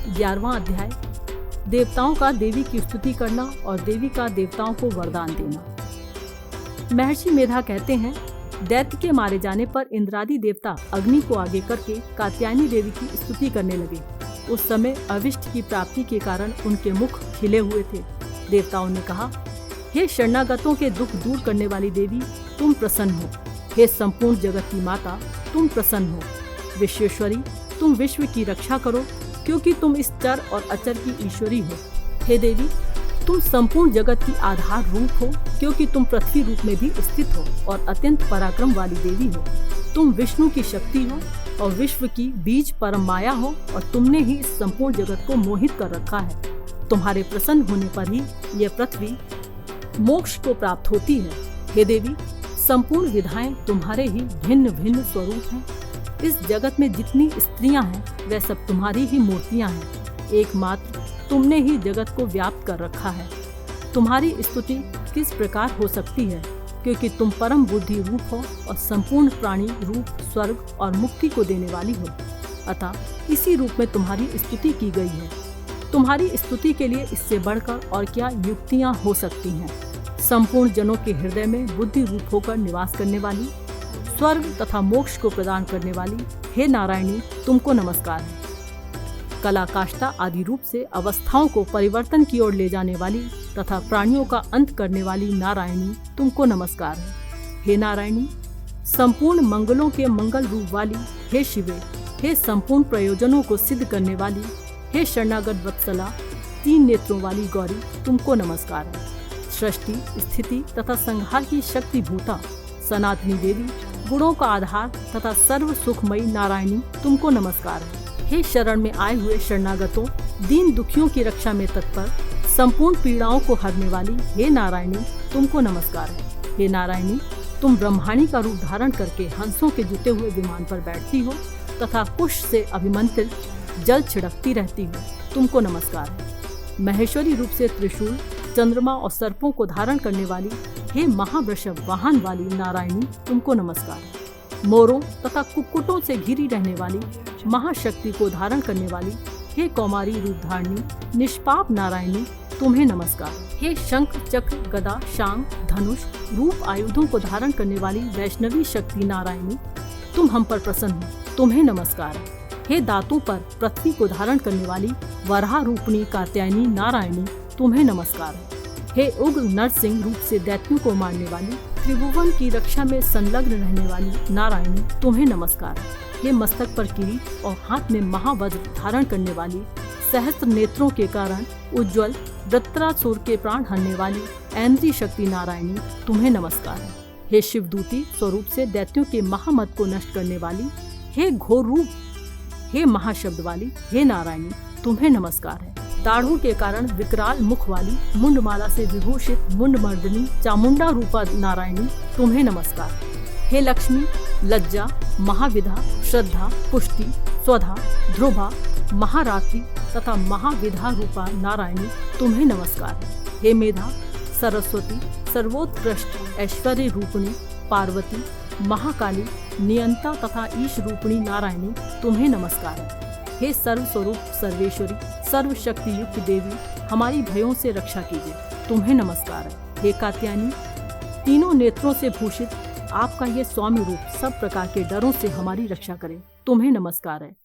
11वां अध्याय, देवताओं का देवी की स्तुति करना और देवी का देवताओं को वरदान देना। महर्षि मेधा कहते हैं, दैत्य के मारे जाने पर इंद्रादि देवता अग्नि को आगे करके कात्यायनी देवी की स्तुति करने लगे। उस समय अविष्ट की प्राप्ति के कारण उनके मुख खिले हुए थे। देवताओं ने कहा, हे शरणागतों के दुख दूर करने वाली देवी, तुम प्रसन्न हो। हे संपूर्ण जगत की माता, तुम प्रसन्न हो। विश्वेश्वरी, तुम विश्व की रक्षा करो, क्योंकि तुम इस चर और अचर की ईश्वरी हो। हे देवी, तुम संपूर्ण जगत की आधार रूप हो, क्योंकि तुम पृथ्वी रूप में भी स्थित हो और अत्यंत पराक्रम वाली देवी हो। तुम विष्णु की शक्ति हो और विश्व की बीज परम माया हो, और तुमने ही इस संपूर्ण जगत को मोहित कर रखा है। तुम्हारे प्रसन्न होने पर ही यह पृथ्वी मोक्ष को प्राप्त होती है। हे देवी, संपूर्ण विधाएं तुम्हारे ही भिन्न भिन्न स्वरूप हैं। इस जगत में जितनी स्त्रियां हैं वह सब तुम्हारी ही मूर्तियां हैं। एकमात्र तुमने ही जगत को व्याप्त कर रखा है। तुम्हारी स्तुति किस प्रकार हो सकती है, क्योंकि तुम परम बुद्धि रूप हो और संपूर्ण प्राणी रूप, स्वर्ग और मुक्ति को देने वाली हो। अतः इसी रूप में तुम्हारी स्तुति की गई है। तुम्हारी स्तुति के लिए इससे बढ़कर और क्या युक्तियां हो सकती हैं। संपूर्ण जनों के हृदय में बुद्धि रूप होकर निवास करने वाली, स्वर्ग तथा मोक्ष को प्रदान करने वाली, हे नारायणी, तुमको नमस्कार है। कला, काष्ठा आदि रूप से अवस्थाओं को परिवर्तन की ओर ले जाने वाली तथा प्राणियों का अंत करने वाली नारायणी, तुमको नमस्कार है। हे नारायणी, संपूर्ण मंगलों के मंगल रूप वाली, हे शिवे, हे संपूर्ण प्रयोजनों को सिद्ध करने वाली, हे शरणागत वत्सला, 3 नेत्रों वाली गौरी, तुमको नमस्कार है। सृष्टि, स्थिति तथा संहार की शक्ति भूता सनातनी देवी, गुणों का आधार तथा सर्व सुखमयी नारायणी, तुमको नमस्कार है। हे शरण में आए हुए शरणागतों, दीन दुखियों की रक्षा में तत्पर, संपूर्ण पीड़ाओं को हरने वाली, हे नारायणी, तुमको नमस्कार है। हे नारायणी, तुम ब्रह्माणी का रूप धारण करके हंसों के जुटे हुए विमान पर बैठती हो तथा कुश से अभिमंत्रित जल छिड़कती रहती हो, तुमको नमस्कार है। महेश्वरी रूप से त्रिशूल, चंद्रमा और सर्पों को धारण करने वाली, हे महावृषभ वाहन वाली नारायणी, तुमको नमस्कार है। मोरों तथा कुक्कुटों से घिरी रहने वाली, महाशक्ति को धारण करने वाली, हे कौमारी रूप धारणी निष्पाप नारायणी, तुम्हें नमस्कार। हे शंख, चक्र, गदा, शांग, धनुष रूप आयुधों को धारण करने वाली वैष्णवी शक्ति नारायणी, तुम हम पर प्रसन्न हो, तुम्हें नमस्कार। हे दांतों पर पृथ्वी को धारण करने वाली वराह रूपणी कात्यायनी नारायणी, तुम्हें नमस्कार। हे उग्र नरसिंह रूप से दैत्यों को मारने वाली, त्रिभुवन की रक्षा में संलग्न रहने वाली नारायणी, तुम्हें नमस्कार। हे मस्तक पर किरीट और हाथ में महावज्र धारण करने वाली, सहस्त्र नेत्रों के कारण उज्ज्वल वृत्रासुर के प्राण हरने वाली ऐन्द्री शक्ति नारायणी, तुम्हें नमस्कार। हे शिवदूती स्वरूप से दैत्यों के महामत को नष्ट करने वाली, हे घोर रूप, हे महाशब्द वाली, हे नारायणी, तुम्हें नमस्कार है। दाढ़ों के कारण विकराल मुख वाली, मुंडमाला से विभूषित मुंडमर्दिनी चामुंडा रूपा नारायणी, तुम्हें नमस्कार। हे लक्ष्मी, लज्जा, महाविधा, श्रद्धा, पुष्टि, स्वधा, ध्रुवा, महारात्रि तथा महाविधा रूपा नारायणी, तुम्हें नमस्कार। हे मेधा, सरस्वती, सर्वोत्कृष्ट ऐश्वर्य रूपिणी पार्वती, महाकाली, नियंता तथा ईश रूपिणी नारायणी, तुम्हें नमस्कार। हे सर्व स्वरूप सर्वेश्वरी, सर्वशक्ति युक्त देवी, हमारी भयों से रक्षा कीजिए, तुम्हें नमस्कार। हे कात्यायनी, तीनों नेत्रों से भूषित आपका ये स्वामी रूप सब प्रकार के डरों से हमारी रक्षा करे, तुम्हें नमस्कार है।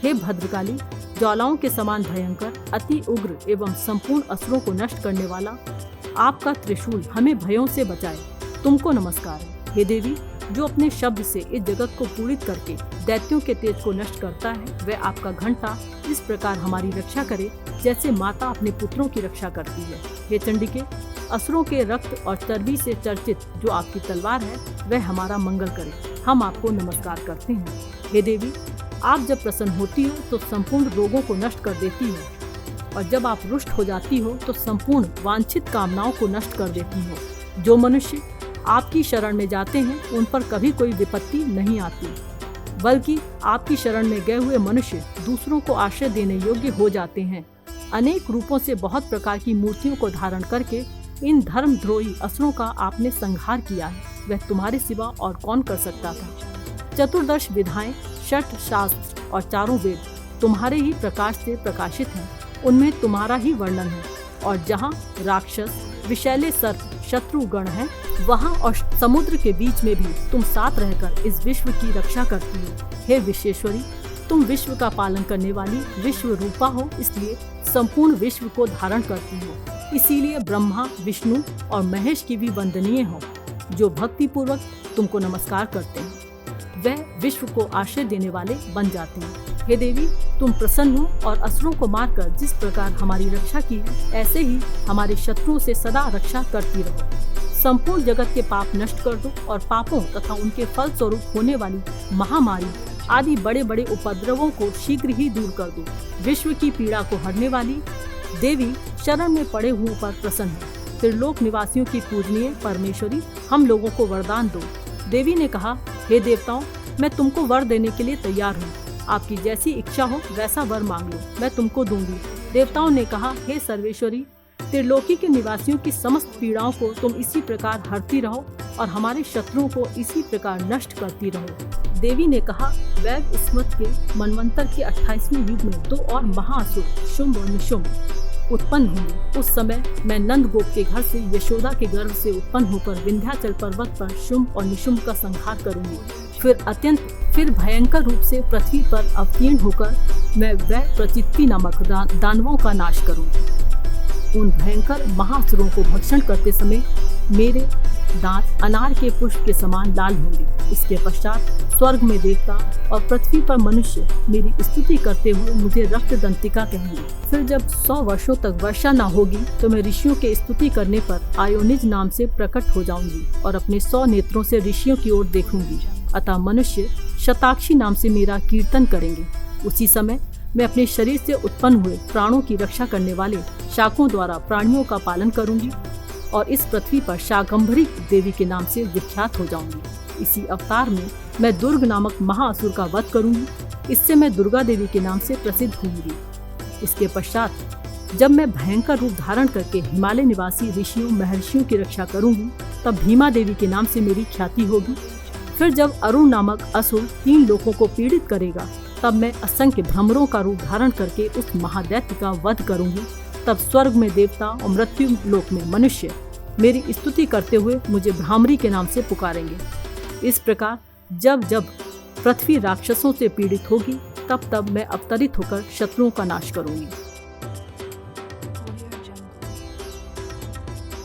हे भद्रकाली, ज्वालाओं के समान भयंकर, अति उग्र एवं संपूर्ण असुरों को नष्ट करने वाला आपका त्रिशूल हमें भयों से बचाए, तुमको नमस्कार है। हे देवी, जो अपने शब्द से इस जगत को पूरित करके दैत्यों के तेज को नष्ट करता है, वह आपका घंटा इस प्रकार हमारी रक्षा करे जैसे माता अपने पुत्रों की रक्षा करती है। हे चंडिके, असुरों के रक्त और चर्बी से चर्चित जो आपकी तलवार है वह हमारा मंगल करे, हम आपको नमस्कार करते हैं। हे देवी, आप जब प्रसन्न होती हो तो संपूर्ण रोगों को नष्ट कर देती हो, और जब आप रुष्ट हो जाती हो तो संपूर्ण वांछित कामनाओं को नष्ट कर देती हो। जो मनुष्य आपकी शरण में जाते हैं उन पर कभी कोई विपत्ति नहीं आती, बल्कि आपकी शरण में गए हुए मनुष्य दूसरों को आश्रय देने योग्य हो जाते हैं। अनेक रूपों से बहुत प्रकार की मूर्तियों को धारण करके इन धर्मद्रोही असुरों का आपने संहार किया है, वह तुम्हारे सिवा और कौन कर सकता था। चतुर्दश विधाएं, 6 शास्त्र और 4 वेद तुम्हारे ही प्रकाश से प्रकाशित हैं, उनमें तुम्हारा ही वर्णन है। और जहाँ राक्षस, विषैले सर्प, शत्रु गण हैं, वहाँ और समुद्र के बीच में भी तुम साथ रहकर इस विश्व की रक्षा करती हो। हे विश्वेश्वरी, तुम विश्व का पालन करने वाली विश्व रूपा हो, इसलिए संपूर्ण विश्व को धारण करती हो। इसीलिए ब्रह्मा, विष्णु और महेश की भी वंदनीय हो, जो भक्ति पूर्वक तुमको नमस्कार करते हैं। वह विश्व को आश्रय देने वाले बन जाते हैं। हे देवी, तुम प्रसन्न हो और असुरों को मारकर जिस प्रकार हमारी रक्षा की है, ऐसे ही हमारे शत्रुओं से सदा रक्षा करती रहो। संपूर्ण जगत के पाप नष्ट कर दो और पापों तथा उनके फल स्वरूप होने वाली महामारी आदि बड़े बड़े उपद्रवों को शीघ्र ही दूर कर दो। विश्व की पीड़ा को हरने वाली देवी, शरण में पड़े हुओं पर प्रसन्न हो। त्रिलोक निवासियों की पूजनीय परमेश्वरी, हम लोगों को वरदान दो। देवी ने कहा, हे देवताओं, मैं तुमको वर देने के लिए तैयार हूँ। आपकी जैसी इच्छा हो वैसा वर मांग लो, मैं तुमको दूंगी। देवताओं ने कहा, हे सर्वेश्वरी, त्रिलोकी के निवासियों की समस्त पीड़ाओं को तुम इसी प्रकार हरती रहो और हमारे शत्रुओं को इसी प्रकार नष्ट करती रहो। देवी ने कहा, वैद स्मृत के मनवंतर के 28वें युग में 2 और महाअसुर, शुंभ और निशुंभ, उत्पन्न होंगे। उस समय मैं नंद गोप के घर से, यशोदा के गर्भ से उत्पन्न होकर विंध्याचल पर्वत पर शुंभ और निशुंभ का संहार करूंगी। फिर भयंकर रूप से पृथ्वी पर अवतीर्ण होकर मैं वह प्रचित्ति नामक दानवों का नाश करूंगी। उन भयंकर महाअसुरों को भक्षण करते समय मेरे दांत अनार के पुष्प के समान लाल होंगे। इसके पश्चात स्वर्ग में देवता और पृथ्वी पर मनुष्य मेरी स्तुति करते हुए मुझे रक्त दंतिका कहेंगे। फिर जब 100 वर्षों तक वर्षा न होगी तो मैं ऋषियों के स्तुति करने पर आयोनिज नाम से प्रकट हो जाऊंगी और अपने 100 नेत्रों से ऋषियों की ओर देखूंगी। अतः मनुष्य शताक्षी नाम से मेरा कीर्तन करेंगे। उसी समय मैं अपने शरीर से उत्पन्न हुए प्राणों की रक्षा करने वाले शाकों द्वारा प्राणियों का पालन करूंगी और इस पृथ्वी पर शाकंभरी देवी के नाम से विख्यात हो जाऊंगी। इसी अवतार में मैं दुर्ग नामक महाअसुर का वध करूंगी। इससे मैं दुर्गा देवी के नाम से प्रसिद्ध होंगी। इसके पश्चात जब मैं भयंकर रूप धारण करके हिमालय निवासी ऋषियों महर्षियों की रक्षा करूंगी, तब भीमा देवी के नाम से मेरी ख्याति होगी। फिर जब अरुण नामक असुर 3 लोकों को पीड़ित करेगा, तब मैं असंख्य भ्रमरों का रूप धारण करके उस महादैत्य का वध करूंगी। तब स्वर्ग में देवता और मृत्यु लोक में मनुष्य मेरी स्तुति करते हुए मुझे भ्रामरी के नाम से पुकारेंगे। इस प्रकार जब जब पृथ्वी राक्षसों से पीड़ित होगी, तब तब मैं अवतरित होकर शत्रुओं का नाश करूंगी।